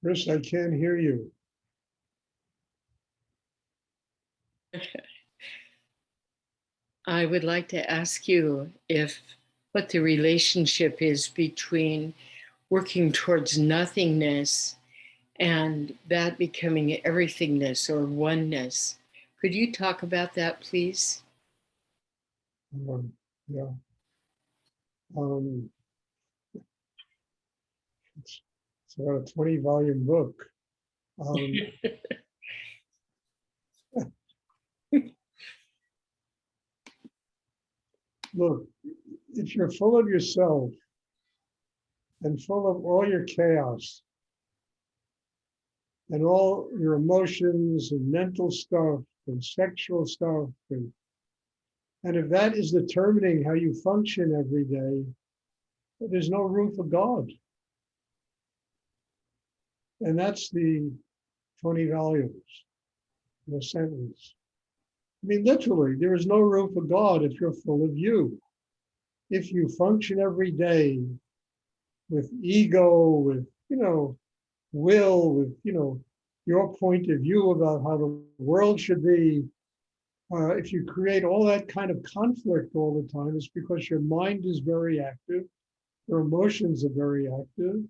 Chris, I can't hear you. I would like to ask you what the relationship is between working towards nothingness and that becoming everythingness or oneness. Could you talk about that, please? Yeah. It's about a 20-volume book. Look, if you're full of yourself and full of all your chaos and all your emotions and mental stuff and sexual stuff, and if that is determining how you function every day, there's no room for God. And that's the 20 volumes in a sentence. I mean, literally, there is no room for God if you're full of you. If you function every day with ego, with, will, with, your point of view about how the world should be, if you create all that kind of conflict all the time, it's because your mind is very active, your emotions are very active,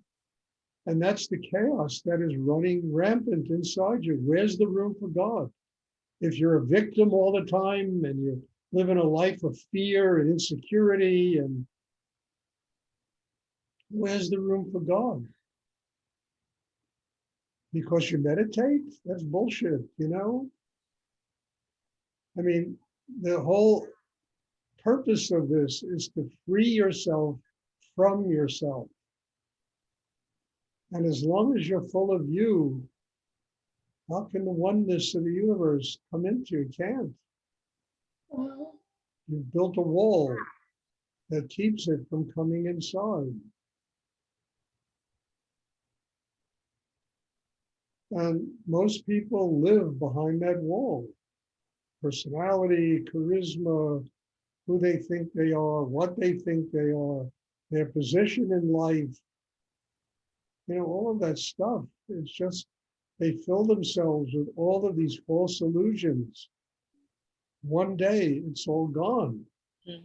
and that's the chaos that is running rampant inside you. Where's the room for God? If you're a victim all the time and you're living a life of fear and insecurity, and where's the room for God? Because you meditate? That's bullshit, I mean, the whole purpose of this is to free yourself from yourself. And as long as you're full of you, how can the oneness of the universe come into? It can't. You've built a wall that keeps it from coming inside. And most people live behind that wall. Personality, charisma, who they think they are, what they think they are, their position in life, all of that stuff. It's just, they fill themselves with all of these false illusions. One day, it's all gone. I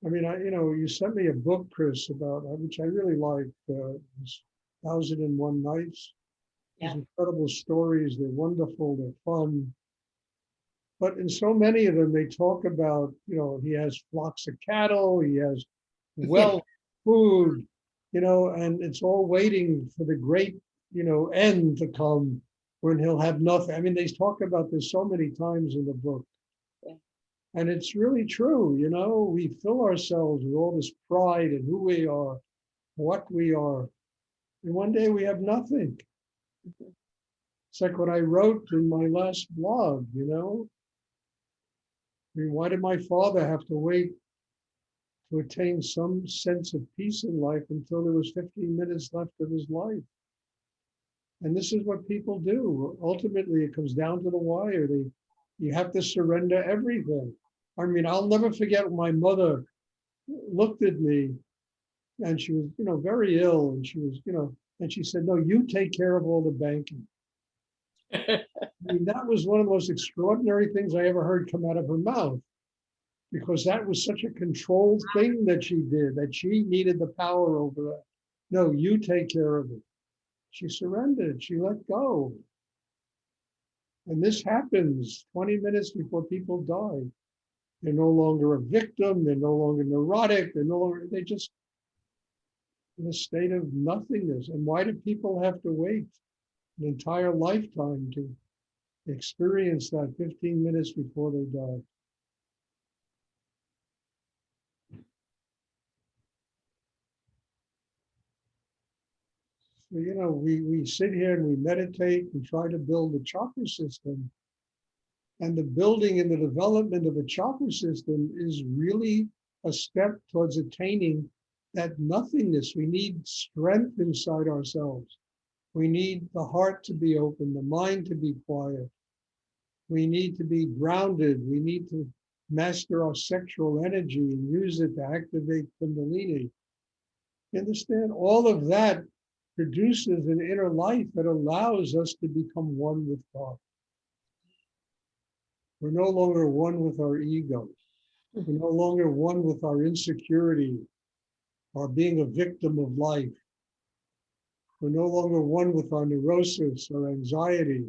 mean, you sent me a book, Chris, about which I really like, 1001 Nights. Yeah. These incredible stories. They're wonderful. They're fun. But in so many of them, they talk about, he has flocks of cattle. He has wealth, food, and it's all waiting for the great, end to come when he'll have nothing. I mean, they talk about this so many times in the book. And it's really true, we fill ourselves with all this pride in who we are, what we are. And one day we have nothing. It's like what I wrote in my last blog, I mean, why did my father have to wait to attain some sense of peace in life until there was 15 minutes left of his life? And this is what people do. Ultimately, it comes down to the wire. You have to surrender everything. I mean, I'll never forget when my mother looked at me and she was, very ill. And she was, and she said, no, you take care of all the banking. I mean, that was one of the most extraordinary things I ever heard come out of her mouth, because that was such a controlled thing that she did, that she needed the power over that. No, you take care of it. She surrendered. She let go. And this happens 20 minutes before people die. They're no longer a victim. They're no longer neurotic. They're just in a state of nothingness. And why do people have to wait an entire lifetime to experience that 15 minutes before they die? So, we sit here and we meditate and try to build a chakra system. And the building and the development of a chakra system is really a step towards attaining that nothingness. We need strength inside ourselves. We need the heart to be open, the mind to be quiet. We need to be grounded. We need to master our sexual energy and use it to activate Kundalini. You understand? All of that produces an inner life that allows us to become one with God. We're no longer one with our ego. We're no longer one with our insecurity or being a victim of life. We're no longer one with our neurosis or anxiety.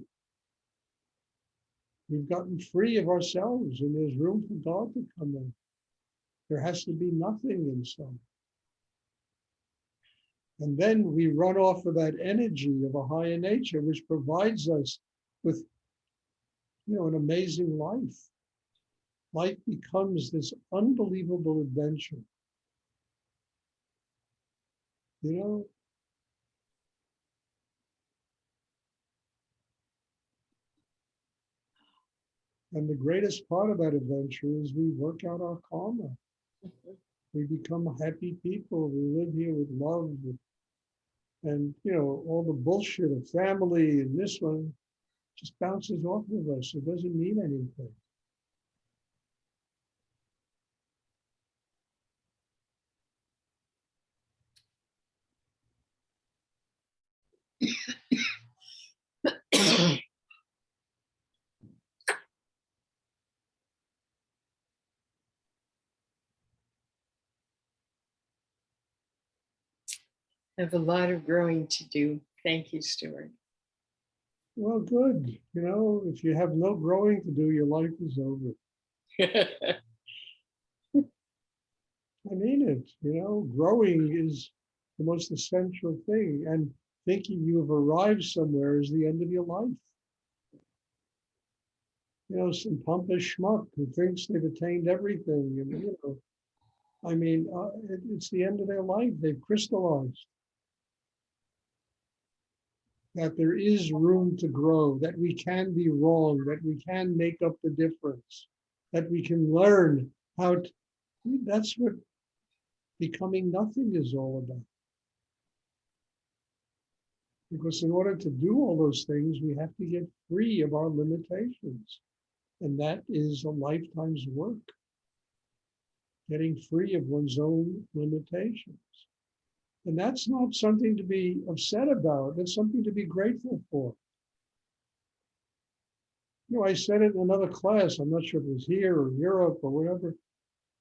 We've gotten free of ourselves, and there's room for God to come in. There has to be nothing inside. And then we run off of that energy of a higher nature, which provides us with, an amazing life. Life becomes this unbelievable adventure. You know, and the greatest part of that adventure is we work out our karma. We become happy people. We live here with love, and all the bullshit of family and this one just bounces off of us. It doesn't mean anything. I have a lot of growing to do. Thank you, Stuart. Well, good. If you have no growing to do, your life is over. I mean it. Growing is the most essential thing. And thinking you have arrived somewhere is the end of your life. Some pompous schmuck who thinks they've attained everything. It's the end of their life. They've crystallized. That there is room to grow, that we can be wrong, that we can make up the difference, that we can learn how to. That's what becoming nothing is all about. Because in order to do all those things, we have to get free of our limitations. And that is a lifetime's work, getting free of one's own limitations. And that's not something to be upset about. That's something to be grateful for. I said it in another class. I'm not sure if it was here or Europe or whatever,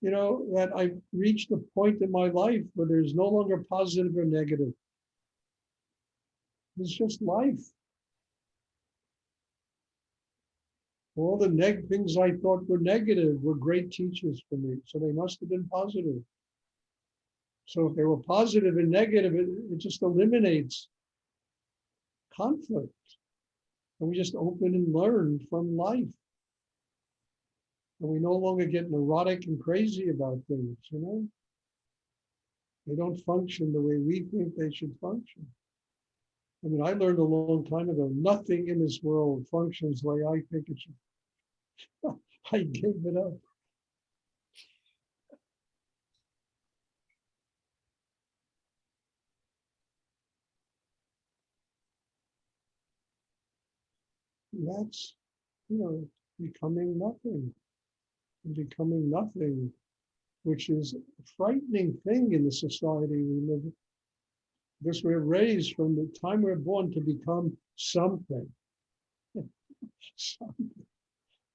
that I've reached a point in my life where there's no longer positive or negative. It's just life. All the things I thought were negative were great teachers for me. So they must have been positive. So if they were positive and negative, it just eliminates conflict. And we just open and learn from life. And we no longer get neurotic and crazy about things, They don't function the way we think they should function. I learned a long time ago, nothing in this world functions the way I think it should. I gave it up. That's, becoming nothing. And becoming nothing, which is a frightening thing in the society we live in. Because we're raised from the time we're born to become something. Something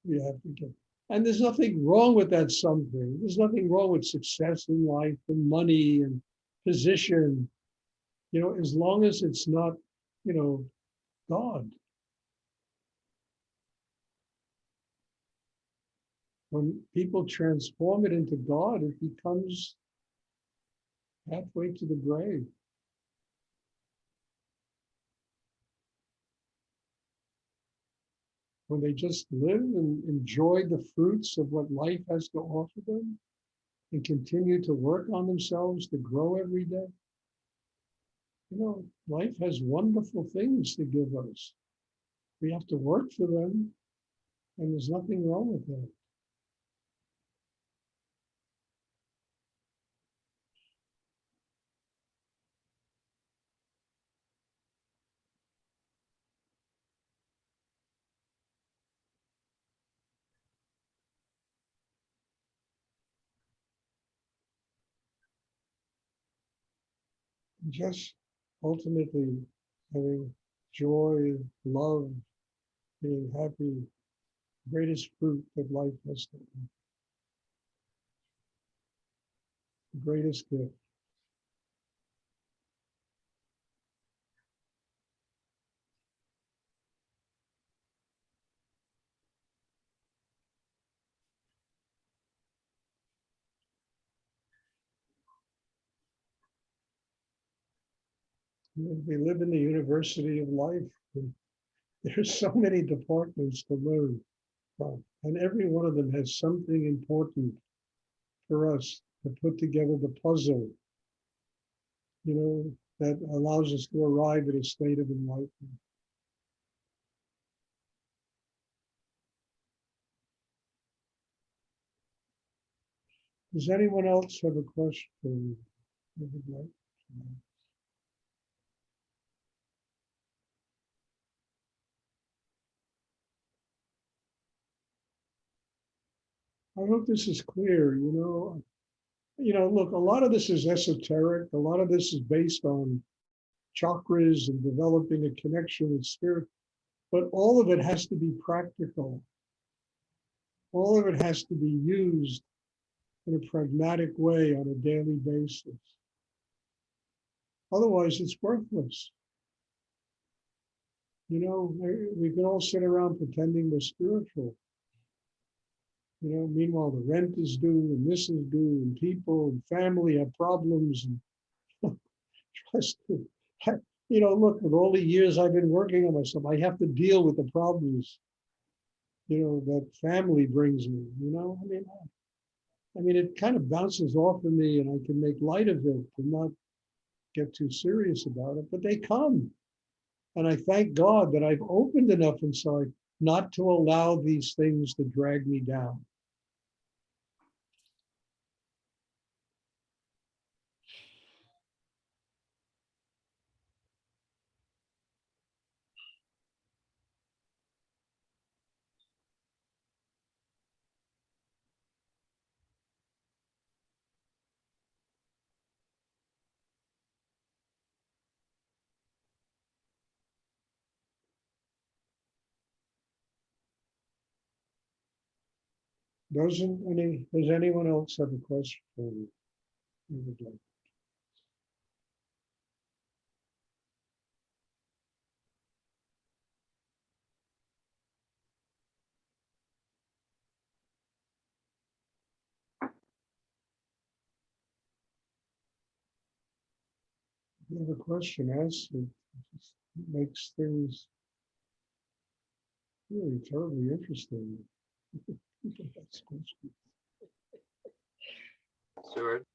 we have to get. And there's nothing wrong with that something. There's nothing wrong with success in life and money and position, as long as it's not, God. When people transform it into God, it becomes halfway to the grave. When they just live and enjoy the fruits of what life has to offer them and continue to work on themselves to grow every day. Life has wonderful things to give us. We have to work for them, and there's nothing wrong with that. just ultimately having joy, love, being happy, greatest fruit that life has to offer, the greatest gift. We live in the university of life. And there's so many departments to learn from, and every one of them has something important for us to put together the puzzle, that allows us to arrive at a state of enlightenment. Does anyone else have a question they would like to ask? I hope this is clear. Look, a lot of this is esoteric. A lot of this is based on chakras and developing a connection with spirit, but all of it has to be practical. All of it has to be used in a pragmatic way on a daily basis. Otherwise, it's worthless. We can all sit around pretending we're spiritual. Meanwhile, the rent is due and this is due and people and family have problems. And trust me, look, with all the years I've been working on myself, I have to deal with the problems, that family brings me, it kind of bounces off of me and I can make light of it and not get too serious about it, but they come. And I thank God that I've opened enough inside not to allow these things to drag me down. Does anyone else have a question for me? You would like? If you have a question, ask it. It just makes things really terribly interesting. That's question. Stuart,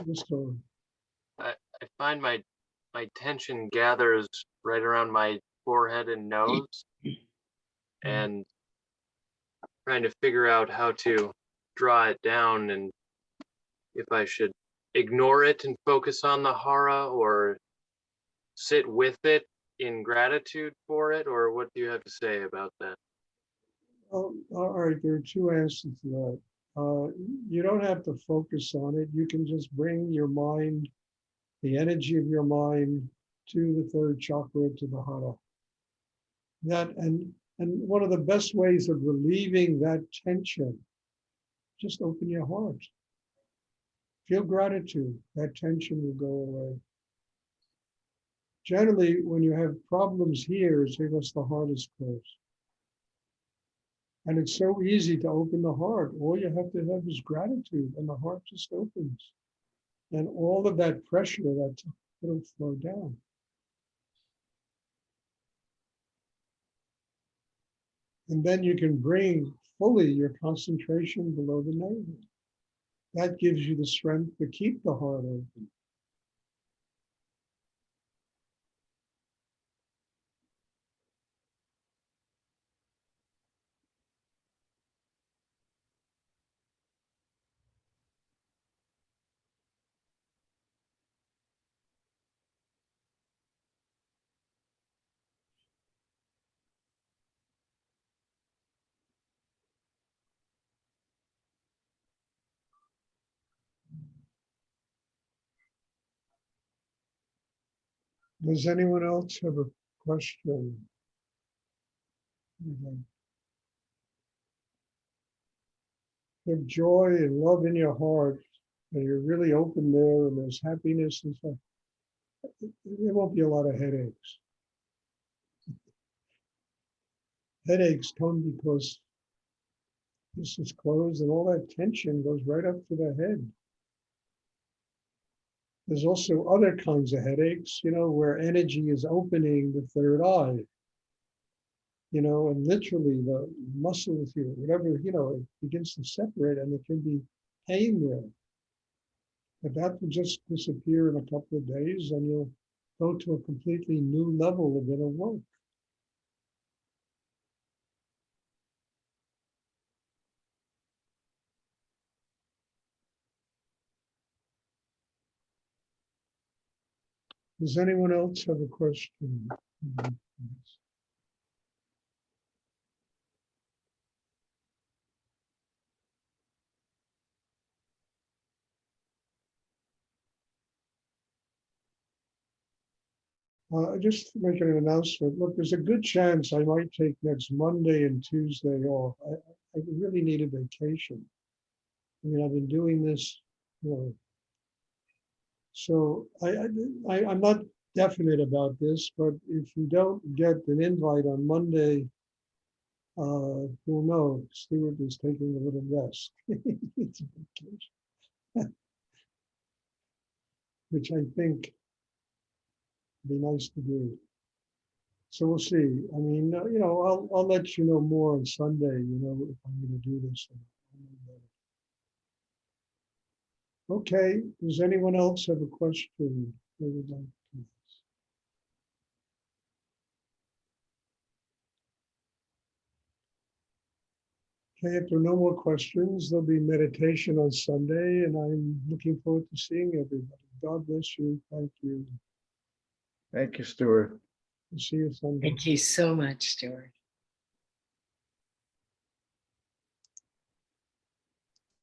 Just go. I find my tension gathers right around my forehead and nose, and trying to figure out how to draw it down and if I should ignore it and focus on the hara or sit with it in gratitude for it, or what do you have to say about that? All right, there are two answers to that. You don't have to focus on it. You can just bring your mind, the energy of your mind, to the third chakra, to the hara. And one of the best ways of relieving that tension, just open your heart. Feel gratitude. That tension will go away. Generally, when you have problems here, it's because the heart is closed. And it's so easy to open the heart. All you have to have is gratitude, and the heart just opens. And all of that pressure, it'll flow down. And then you can bring fully your concentration below the navel. That gives you the strength to keep the heart open. Does anyone else have a question? Have joy and love in your heart, and you're really open there, and there's happiness and stuff. There won't be a lot of headaches. Headaches come because this is closed and all that tension goes right up to the head. There's also other kinds of headaches, where energy is opening the third eye, and literally the muscles here, whatever, it begins to separate and there can be pain there. But that will just disappear in a couple of days and you'll go to a completely new level of inner work. Does anyone else have a question? Just making an announcement. Look, there's a good chance I might take next Monday and Tuesday off. I really need a vacation. I mean, I've been doing this, so I'm not definite about this, but if you don't get an invite on Monday, you'll know Stuart is taking a little rest. It's a vacation, which I think would be nice to do. So we'll see. I mean, I'll let you know more on Sunday, if I'm going to do this. Okay, does anyone else have a question they would like to ask? Okay, if there are no more questions, there'll be meditation on Sunday, and I'm looking forward to seeing everybody. God bless you. Thank you. Thank you, Stuart. See you Sunday. Thank you so much, Stuart.